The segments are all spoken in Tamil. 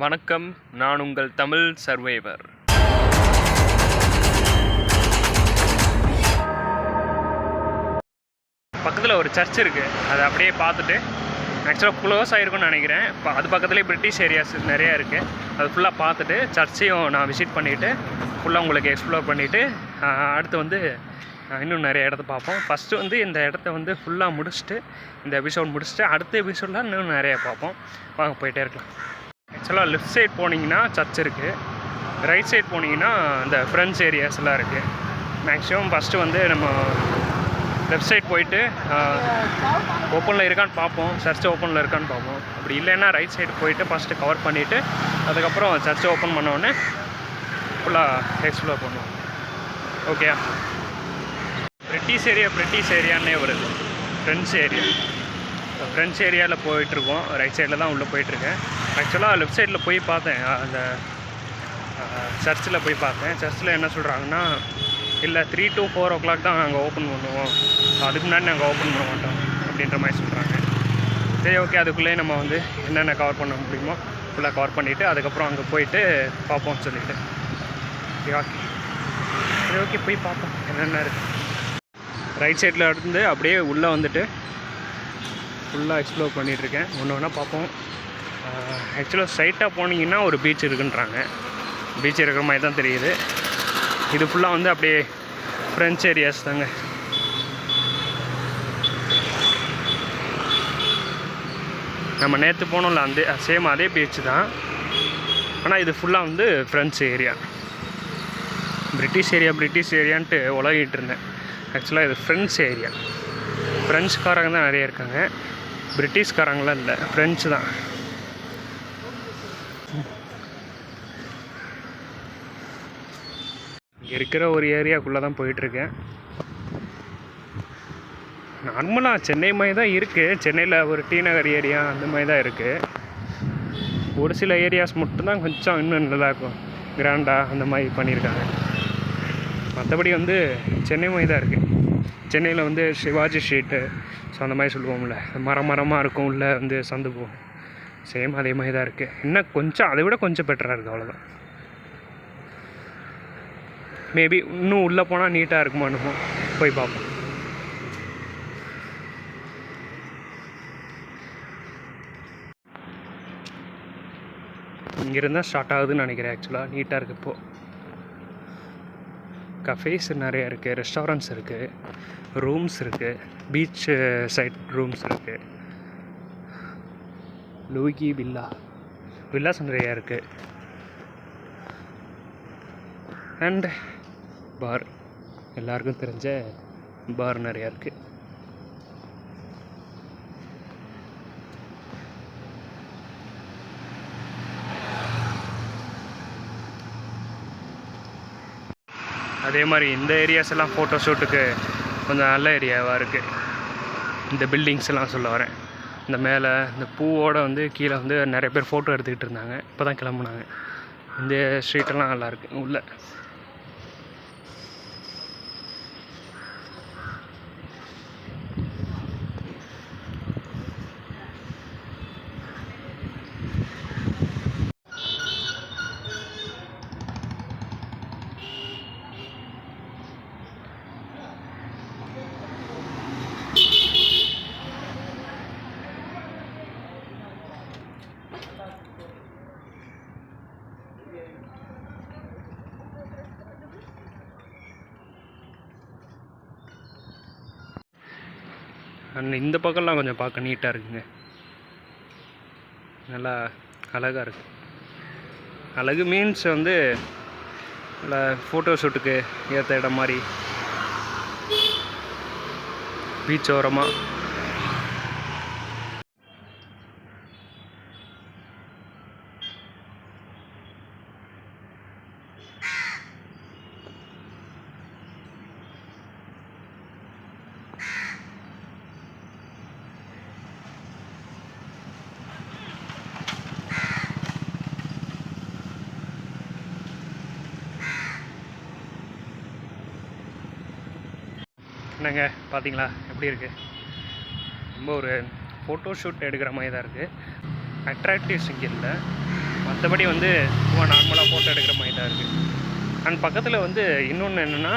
வணக்கம், நான் உங்கள் தமிழ் சர்வைவர். பக்கத்தில் ஒரு சர்ச் இருக்குது, அதை அப்படியே பார்த்துட்டு ஆக்சுவலாக க்ளோஸ் ஆகிருக்குன்னு நினைக்கிறேன். இப்போ அது பக்கத்துலேயே பிரிட்டிஷ் ஏரியாஸ் நிறையா இருக்குது. அது ஃபுல்லாக பார்த்துட்டு சர்ச்சையும் நான் விசிட் பண்ணிவிட்டு ஃபுல்லாக உங்களுக்கு எக்ஸ்ப்ளோர் பண்ணிவிட்டு அடுத்து வந்து இன்னும் நிறைய இடத்த பார்ப்போம். ஃபஸ்ட்டு வந்து இந்த இடத்த வந்து ஃபுல்லாக முடிச்சுட்டு இந்த எபிசோட் முடிச்சுட்டு அடுத்த எபிசோடில் இன்னும் நிறையா பார்ப்போம். வாங்க போயிட்டே இருக்கலாம். ஆக்சுவலாக லெஃப்ட் சைட் போனீங்கன்னா சர்ச் இருக்குது, ரைட் சைட் போனீங்கன்னா இந்த ஃப்ரெண்ட்ஸ் ஏரியாஸ்லாம் இருக்குது. மேக்ஸிமம் ஃபஸ்ட்டு வந்து நம்ம லெஃப்ட் சைட் போயிட்டு ஓப்பனில் இருக்கான்னு பார்ப்போம், சர்ச் ஓப்பனில் இருக்கான்னு பார்ப்போம். அப்படி இல்லைன்னா ரைட் சைடு போயிட்டு ஃபஸ்ட்டு கவர் பண்ணிவிட்டு அதுக்கப்புறம் சர்ச்சை ஓப்பன் பண்ணோடனே ஃபுல்லாக எக்ஸ்ப்ளோர் பண்ணுவோம். ஓகே, பிரிட்டிஷ் ஏரியான்னே வருது. ஃப்ரெண்ட்ஸ் ஏரியாவில் போயிட்டுருக்கோம். ரைட் சைடில் தான் உள்ளே போயிட்டுருக்கேன். ஆக்சுவலாக லெஃப்ட் சைடில் போய் பார்த்தேன், அந்த சர்ச்சில் போய் பார்த்தேன். சர்ச்சில் என்ன சொல்கிறாங்கன்னா, இல்லை 3 to 4 o'clock தான் நாங்கள் ஓப்பன் பண்ணுவோம், அதுக்கு முன்னாடி நாங்கள் ஓப்பன் பண்ண மாட்டோம் அப்படின்ற மாதிரி சொல்கிறாங்க. சரி, ஓகே, அதுக்குள்ளேயே நம்ம வந்து என்னென்ன கவர் பண்ண முடியுமோ ஃபுல்லாக கவர் பண்ணிவிட்டு அதுக்கப்புறம் அங்கே போயிட்டு பார்ப்போம்னு சொல்லிவிட்டு. ஓகே, போய் பார்ப்போம் என்னென்ன இருக்குது. ரைட் சைடில் இருந்து அப்படியே உள்ளே வந்துட்டு ஃபுல்லாக எக்ஸ்ப்ளோர் பண்ணிகிட்ருக்கேன். ஒன்று ஒன்றா பார்ப்போம். ஆக்சுவலாக ஸ்ட்ரைட்டாக போனீங்கன்னா ஒரு பீச் இருக்குன்றாங்க. பீச் இருக்கிற மாதிரி தான் தெரியுது. இது ஃபுல்லாக வந்து அப்படியே ஃப்ரெண்ட்ஸ் ஏரியாஸ் தாங்க. நம்ம நேற்று போனோம்ல அந்த சேம் அதே பீச் தான், ஆனால் இது ஃபுல்லாக வந்து ஃப்ரெண்ட்ஸ் ஏரியா. பிரிட்டிஷ் ஏரியான்ட்டு உலகிட்டு இருந்தேன். ஆக்சுவலாக இது ஃப்ரெண்ட்ஸ் ஏரியா. ஃப்ரெண்ட்ஸ்காரங்க தான் நிறைய இருக்காங்க, பிரிட்டிஷ்காரங்களாம் இல்லை, ஃப்ரெண்ட்ஸ் தான். இங்கே இருக்கிற ஒரு ஏரியாக்குள்ளே தான் போயிட்டுருக்கேன். நார்மலாக சென்னை மாதிரி தான் இருக்குது. சென்னையில் ஒரு டி நகர் ஏரியா அந்த மாதிரி தான் இருக்குது. ஒரு சில ஏரியாஸ் மட்டும்தான் கொஞ்சம் இன்னும் நல்லாயிருக்கும், கிராண்டாக அந்த மாதிரி பண்ணியிருக்காங்க. மற்றபடி வந்து சென்னை மாதிரி தான் இருக்குது. சென்னையில் வந்து சிவாஜி ஸ்ட்ரீட்டு, ஸோ அந்த மாதிரி சொல்லுவோம்ல, மரமாக இருக்கும், உள்ளே வந்து சந்து போகும். சேம் அதே மாதிரி தான் இருக்குது. இன்னும் கொஞ்சம் அதை விட கொஞ்சம் பெட்டராக இருக்குது, அவ்வளோதான். மேபி இன்னும் உள்ளே போனால் நீட்டாக இருக்குமானுமோ, போய் பார்ப்போம். இங்கேருந்து தான் ஸ்டார்ட் ஆகுதுன்னு நினைக்கிறேன். ஆக்சுவலாக நீட்டாக இருக்குது. இப்போது கஃபேஸ் நிறையா இருக்குது, ரெஸ்டாரண்ட்ஸ் இருக்குது, ரூம்ஸ் இருக்குது, பீச் சைட் ரூம்ஸ் இருக்குது, லூகி வில்லாஸ் நிறையா இருக்குது, அண்ட் பார், எல்லாருக்கும் தெரிஞ்ச பார் நிறையா இருக்குது. அதே மாதிரி இந்த ஏரியாஸ் எல்லாம் ஃபோட்டோ ஷூட்டுக்கு கொஞ்சம் நல்ல ஏரியாவாக இருக்குது. இந்த பில்டிங்ஸ் எல்லாம் சொல்ல வரேன். இந்த மேலே இந்த பூவோடு வந்து கீழே வந்து நிறைய பேர் ஃபோட்டோ எடுத்துக்கிட்டு இருந்தாங்க, இப்போ தான் கிளம்புனாங்க. இந்த ஸ்ட்ரீட்டெல்லாம் நல்லாயிருக்கு. உள்ள இந்த பக்கம்லாம் கொஞ்சம் பார்க்க நீட்டாக இருக்குங்க, நல்லா அழகாக இருக்குது. அழகு மீன்ஸ் வந்து நல்லா ஃபோட்டோ ஷூட்டுக்கு ஏற்ற இடம் மாதிரி, பீச் ஓரமாக. என்னங்க பார்த்தீங்களா எப்படி இருக்குது? ரொம்ப ஒரு ஃபோட்டோ ஷூட் எடுக்கிற மாதிரி தான் இருக்குது. அட்ராக்டிவ்ஸ் இங்கே இல்லை, மற்றபடி வந்து சும்மா நார்மலாக ஃபோட்டோ எடுக்கிற மாதிரி தான் இருக்குது. அண்ட் பக்கத்தில் வந்து இன்னொன்று என்னென்னா,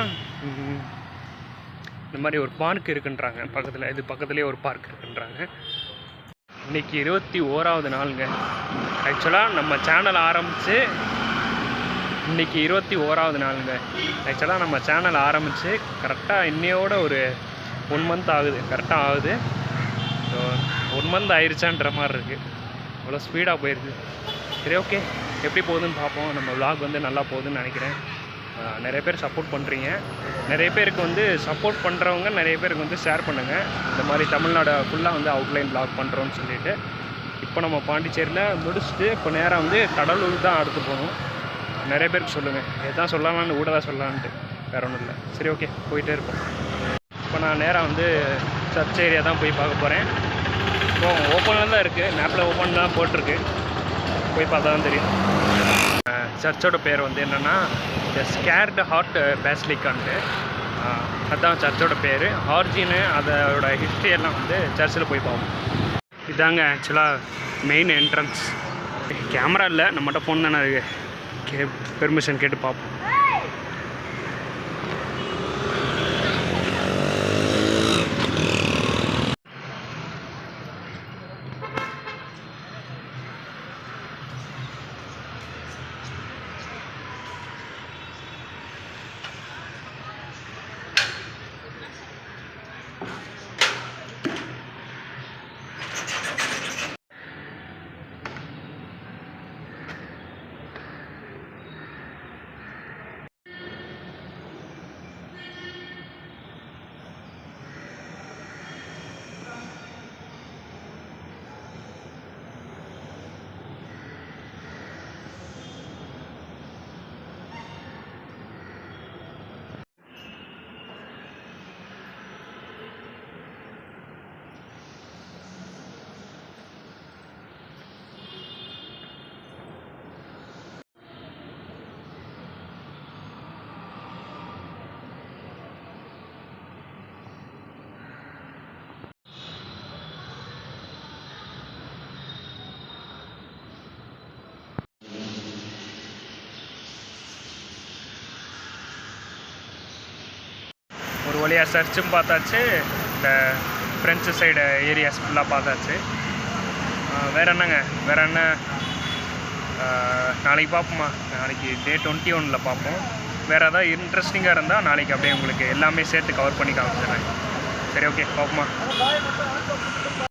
இந்த மாதிரி ஒரு பார்க் இருக்குன்றாங்க பக்கத்தில். இது பக்கத்துலேயே ஒரு பார்க் இருக்குன்றாங்க. இன்றைக்கி 21வது நாளுங்க. ஆக்சுவலாக நம்ம சேனல் ஆரம்பித்து இன்றைக்கி 21வது நாளுங்க. ஆக்சுவலாக நம்ம சேனல் ஆரம்பித்து கரெக்டாக இன்னையோட ஒரு 1 மந்த் ஆகுது, கரெக்டாக ஆகுது. ஸோ 1 மந்த் ஆயிடுச்சான்ற மாதிரி இருக்குது. அவ்வளோ ஸ்பீடாக போயிடுது. சரி, ஓகே, எப்படி போகுதுன்னு பார்ப்போம். நம்ம விலாக் வந்து நல்லா போகுதுன்னு நினைக்கிறேன். நிறைய பேர் சப்போர்ட் பண்ணுறீங்க. நிறைய பேருக்கு வந்து சப்போர்ட் பண்ணுறவங்க நிறைய பேருக்கு வந்து ஷேர் பண்ணுங்கள். இந்த மாதிரி தமிழ்நாடு ஃபுல்லாக வந்து அவுட்லைன் விலாக் பண்ணுறோன்னு சொல்லிட்டு. இப்போ நம்ம பாண்டிச்சேரியில் முடிச்சுட்டு இப்போ நேராக வந்து கடலூர் தான் அடுத்து போகணும். நிறைய பேருக்கு சொல்லுங்கள், எதான் சொல்லலாம்னு கூட தான் சொல்லலான்ட்டு, வேறு ஒன்றும் இல்லை. சரி, ஓகே, போயிட்டே இருப்போம். இப்போ நான் நேராக வந்து சர்ச் ஏரியா தான் போய் பார்க்க போகிறேன். இப்போ ஓப்பனில் தான் இருக்குது, மேப்பில் ஓப்பன் தான் போட்டிருக்கு. போய் பார்த்தா தான் தெரியும். சர்ச்சோட பேர் வந்து என்னென்னா த ஸ்கேர்டு ஹார்ட் பேசிலிக்கான்ட்டு. அதுதான் சர்ச்சோட பேர். ஆர்ஜினு அதோட ஹிஸ்ட்ரி எல்லாம் வந்து சர்ச்சில் போய் பார்ப்போம். இதாங்க ஆக்சுவலாக மெயின் என்ட்ரன்ஸ். கேமரா இல்லை, நம்மகிட்ட ஃபோன் தானே இருக்குது. பெர்மிஷன் கேட்டு பார்ப்போம். ஒரு வழியாக சர்ச்சும் பார்த்தாச்சு, இந்த ஃப்ரெஞ்சு சைடு ஏரியாஸ் ஃபுல்லாக பார்த்தாச்சு. வேறு என்னங்க, வேறு என்ன, நாளைக்கு பார்ப்போமா. நாளைக்கு டே 21 பார்ப்போம். வேறு ஏதாவது இன்ட்ரெஸ்டிங்காக இருந்தால் நாளைக்கு அப்படியே உங்களுக்கு எல்லாமே சேர்த்து கவர் பண்ணி காமிச்சிடுறேன். சரி, ஓகே, பார்ப்போமா.